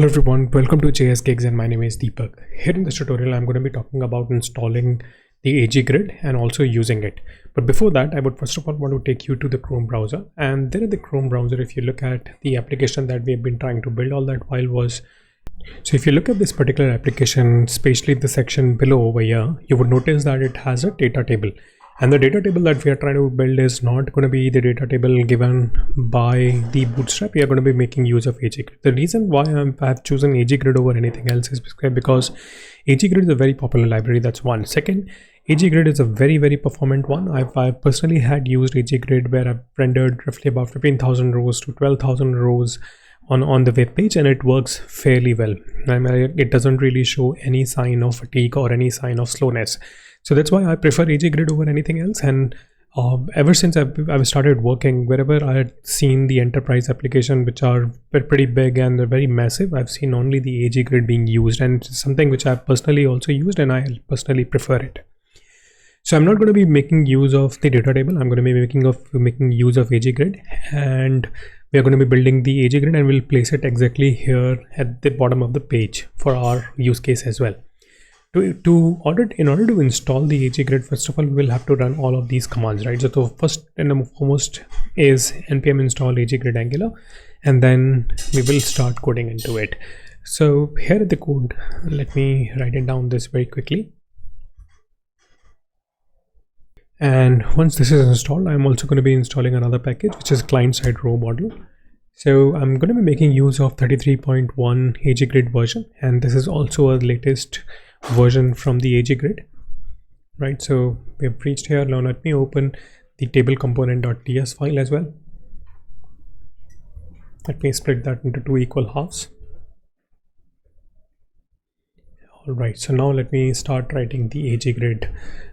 Hello everyone, welcome to JS Gigs and my name is Deepak. Here in this tutorial I'm going to be talking about installing the AG grid and also using it. But before that I would first of all want to take you to the Chrome browser, and there in the Chrome browser if you look at the application that we have been trying to build all that while was, so if you look at this particular application, especially the section below over here, you would notice that it has a data table. And the data table that we are trying to build is not going to be the data table given by the Bootstrap. We are going to be making use of AG Grid. The reason why I've chosen AG Grid over anything else is because AG Grid is a very popular library. That's one. Second, AG Grid is a very performant one. I've personally had used AG Grid where I've rendered roughly about 15,000 rows to 12,000 rows on the web page, and it works fairly well. I mean, it doesn't really show any sign of fatigue or any sign of slowness. So that's why I prefer AG Grid over anything else. And ever since I've started working, wherever I had seen the enterprise application which are pretty big and they're very massive, I've seen only the AG Grid being used, and it's something which I've personally also used and I personally prefer it. So I'm not going to be making use of the data table. I'm going to be making use of AG Grid, and we are going to be building the AG Grid and we'll place it exactly here at the bottom of the page for our use case as well. In order to install the AG Grid, first of all, we will have to run all of these commands, right? So the first and foremost is npm install AG Grid Angular, and then we will start coding into it. So here is the code. Let me write it down this very quickly. And once this is installed, I'm also going to be installing another package, which is client-side row model. So I'm going to be making use of 33.1 AG Grid version, and this is also a latest version from the AG Grid, right? So we have reached here. Now let me open the table component.ts file as well. Let me split that into two equal halves. All right, so now let me start writing the AG Grid,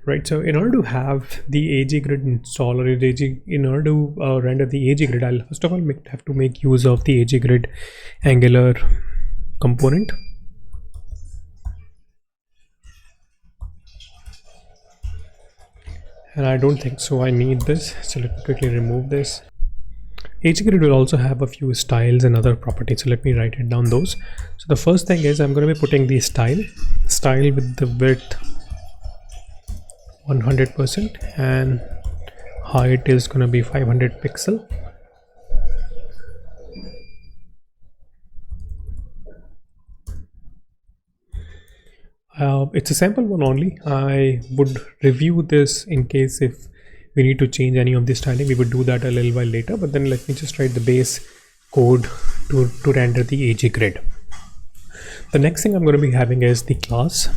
right? So in order to have the AG Grid install, or in order to render the AG Grid, I'll first of all have to make use of the AG Grid Angular component. And I don't think so I need this, so let me quickly remove this. AG Grid will also have a few styles and other properties, so let me write it down those. So the first thing is I'm going to be putting the style with the width 100% and height is going to be 500 pixel. It's a sample one only. I would review this in case if we need to change any of the styling. We would do that a little while later, but then let me just write the base code to render the AG Grid. The next thing I'm going to be having is the class.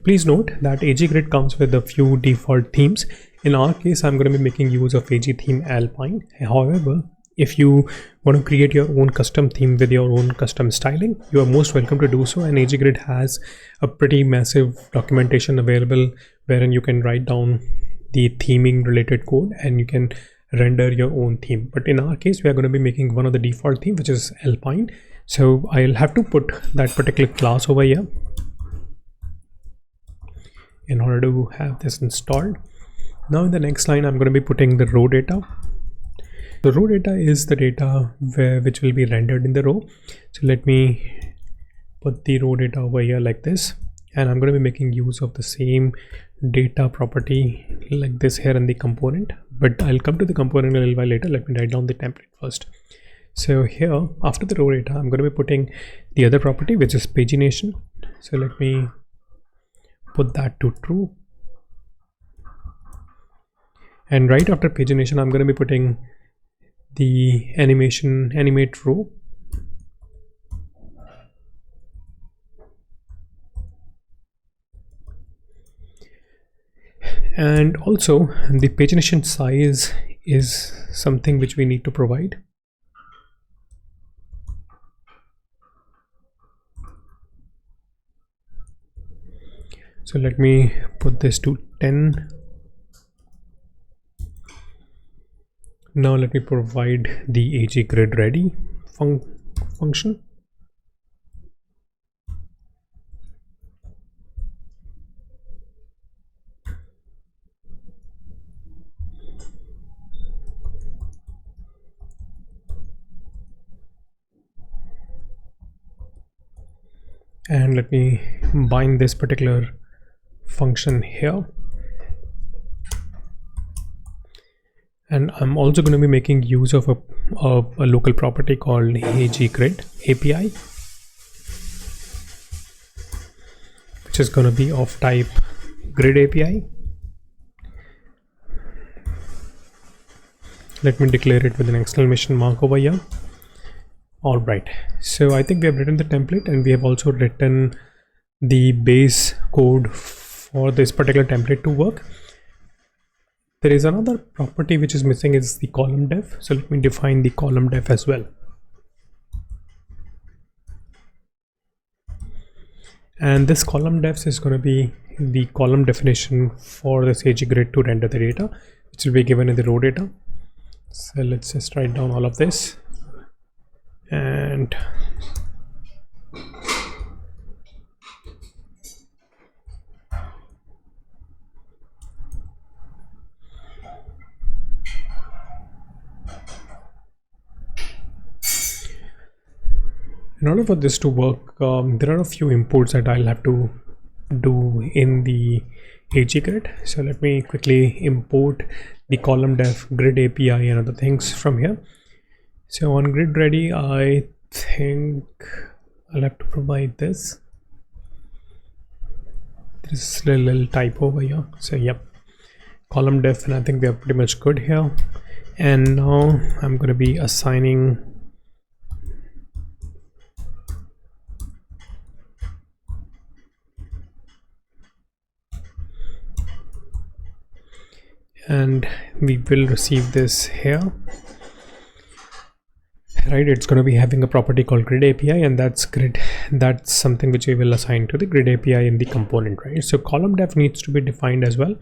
Please note that AG Grid comes with a few default themes. In our case, I'm going to be making use of AG theme Alpine. However, if you want to create your own custom theme with your own custom styling, you are most welcome to do so. And AG Grid has a pretty massive documentation available wherein you can write down the theming related code and you can render your own theme. But in our case, we are going to be making one of the default theme, which is Alpine. So I'll have to put that particular class over here in order to have this installed. Now in the next line, I'm going to be putting the row data. The row data is the data which will be rendered in the row. So let me put the row data over here like this, and I'm going to be making use of the same data property like this here in the component, but I'll come to the component a little while later. Let me write down the template first. So here after the row data, I'm going to be putting the other property, which is pagination. So let me put that to true, and right after pagination, I'm going to be putting the animate row. And also the pagination size is something which we need to provide. So let me put this to 10. Now let me provide the AG Grid ready function. and let me bind this particular function here. And I'm also going to be making use of a local property called AGGrid API, which is going to be of type grid API. Let me declare it with an exclamation mark over here. All right, so I think we have written the template, and we have also written the base code for this particular template to work. There is another property which is missing, is the column def. So let me define the column def as well. And this column def is going to be the column definition for this AGGrid to render the data, which will be given in the raw data. So let's just write down all of this. And in order for this to work, there are a few imports that I'll have to do in the AGGrid. So let me quickly import the column def, grid API, and other things from here. So on grid ready, I think I'll have to provide this. There's a little typo over here. So yep, column def, and I think we are pretty much good here. And now I'm going to be assigning and we will receive this here, right? It's going to be having a property called grid API, and that's something which we will assign to the grid API in the component, right? So column def needs to be defined as well.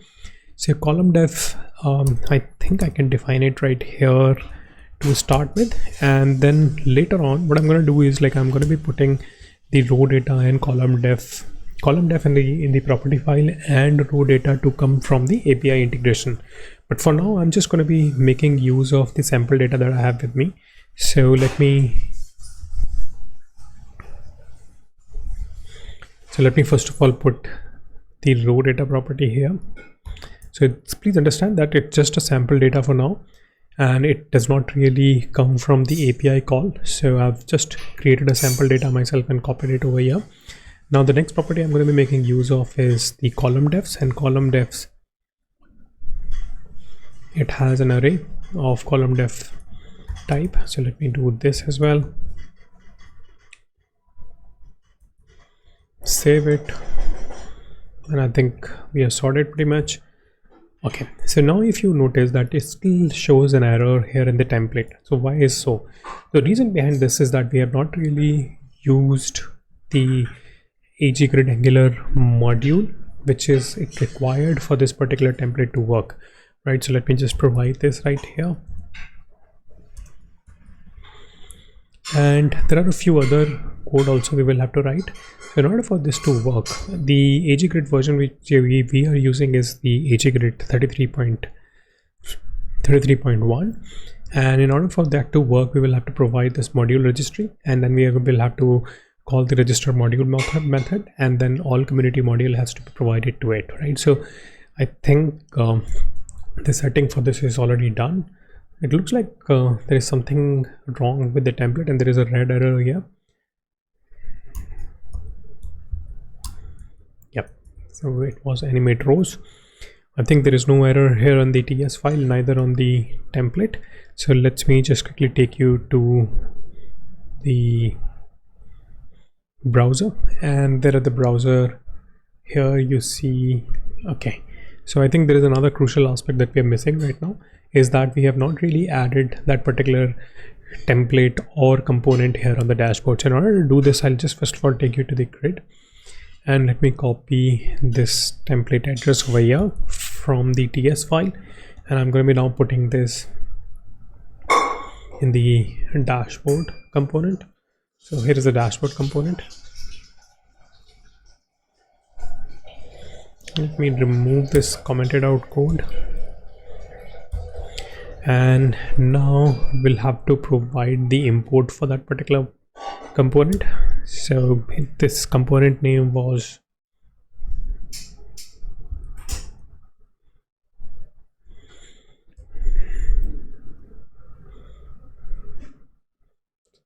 So column def, I think I can define it right here to start with, and then later on what I'm going to do is, like, I'm going to be putting the raw data and column def in the property file, and raw data to come from the API integration. But for now, I'm just going to be making use of the sample data that I have with me. So let me first of all put the raw data property here. So please understand that it's just a sample data for now, and it does not really come from the API call. So I've just created a sample data myself and copied it over here. Now the next property I'm going to be making use of is the column defs, and column defs, it has an array of column def type. So let me do this as well. Save it, and I think we are sorted pretty much. Okay, so now if you notice that it still shows an error here in the template. So why is so? The reason behind this is that we have not really used the AGGrid Angular module, which is required for this particular template to work, right? So let me just provide this right here. And there are a few other code also we will have to write. So in order for this to work, the AGGrid version which we are using is the AGGrid 33.1, and in order for that to work, we will have to provide this module registry, and then we will have to call the register module method, and then all community module has to be provided to it, right? So I think the setting for this is already done. It looks like there is something wrong with the template, and there is a red error here. Yep, so it was animate rows. I think there is no error here on the TS file, neither on the template. So let me just quickly take you to the browser, and there at the browser here you see, okay, so I think there is another crucial aspect that we are missing right now, is that we have not really added that particular template or component here on the dashboard. So in order to do this, I'll just first of all take you to the grid, and let me copy this template address over here from the TS file, and I'm going to be now putting this in the dashboard component. So here is the dashboard component. Let me remove this commented out code, and now we'll have to provide the import for that particular component. So this component name was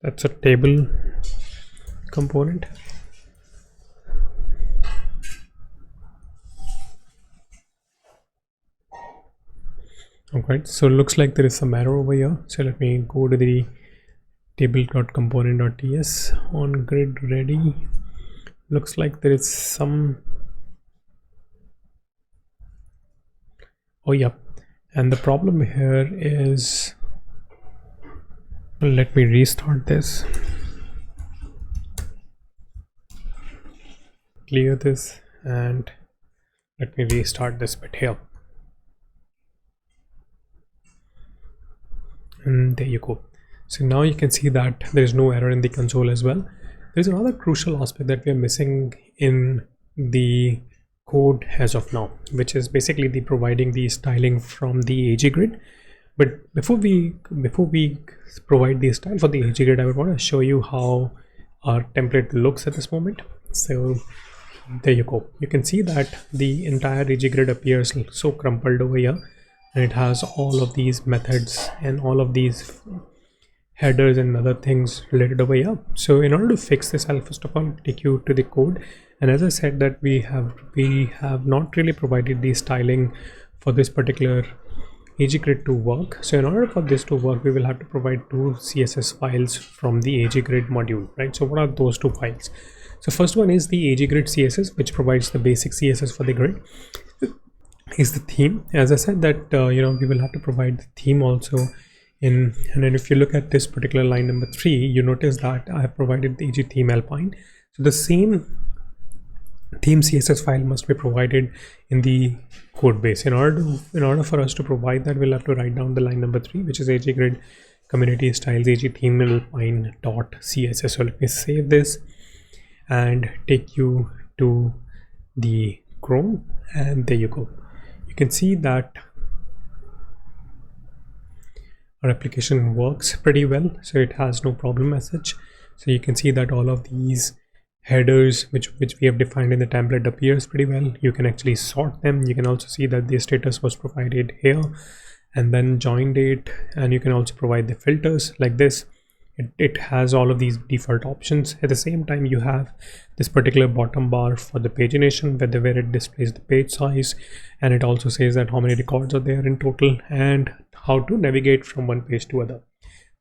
that's a table component. Okay, so it looks like there is some error over here. So let me go to the table.component.ts on grid ready. Looks like there is some. Oh yeah, and the problem here is, let me restart this, clear this, and let me restart this bit here. And there you go. So now you can see that there is no error in the console as well. There's another crucial aspect that we are missing in the code as of now, which is basically the providing the styling from the AG grid. But before we provide the style for the AG grid, I would want to show you how our template looks at this moment. So there you go. You can see that the entire AG grid appears so crumpled over here, and it has all of these methods and all of these headers and other things related over here. So in order to fix this, I'll first of all take you to the code. And as I said that we have not really provided the styling for this particular AG grid to work. So in order for this to work, we will have to provide two CSS files from the AG grid module, right? So what are those two files? So first one is the AG grid CSS, which provides the basic CSS for the grid. Is the theme. As I said that we will have to provide the theme also in, and then if you look at this particular line number 3, you notice that I have provided the AG theme Alpine. So the same theme CSS file must be provided in the code base. In order for us to provide that, we'll have to write down the line number 3, which is AG grid community styles AG theme Alpine .css. So let me save this and take you to the Chrome, and there you go. You can see that our application works pretty well, so it has no problem as such. So you can see that all of these headers which we have defined in the template appears pretty well. You can actually sort them. You can also see that the status was provided here, and then join date, and you can also provide the filters like this. It has all of these default options. At the same time, you have this particular bottom bar for the pagination, where it displays the page size, and it also says that how many records are there in total and how to navigate from one page to other.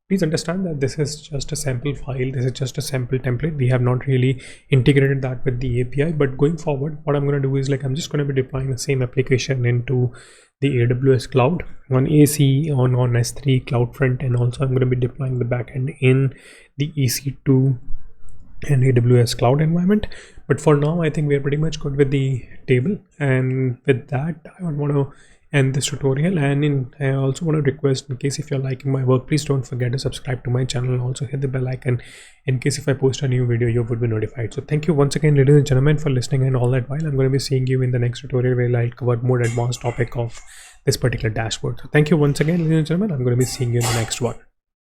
Please understand that this is just a sample file. This is just a sample template. We have not really integrated that with the API, but going forward, what I'm going to do is, like, I'm just going to be deploying the same application into the AWS cloud on AC, on S3 CloudFront, and also I'm going to be deploying the backend in the EC2 and AWS cloud environment. But for now, I think we are pretty much good with the table, and with that, I would want to end this tutorial. And I also want to request, in case if you're liking my work, please don't forget to subscribe to my channel, and also hit the bell icon in case if I post a new video, you would be notified. So thank you once again, ladies and gentlemen, for listening. And all that while, I'm going to be seeing you in the next tutorial where I'll cover more advanced topic of this particular dashboard. So thank you once again, ladies and gentlemen. I'm going to be seeing you in the next one.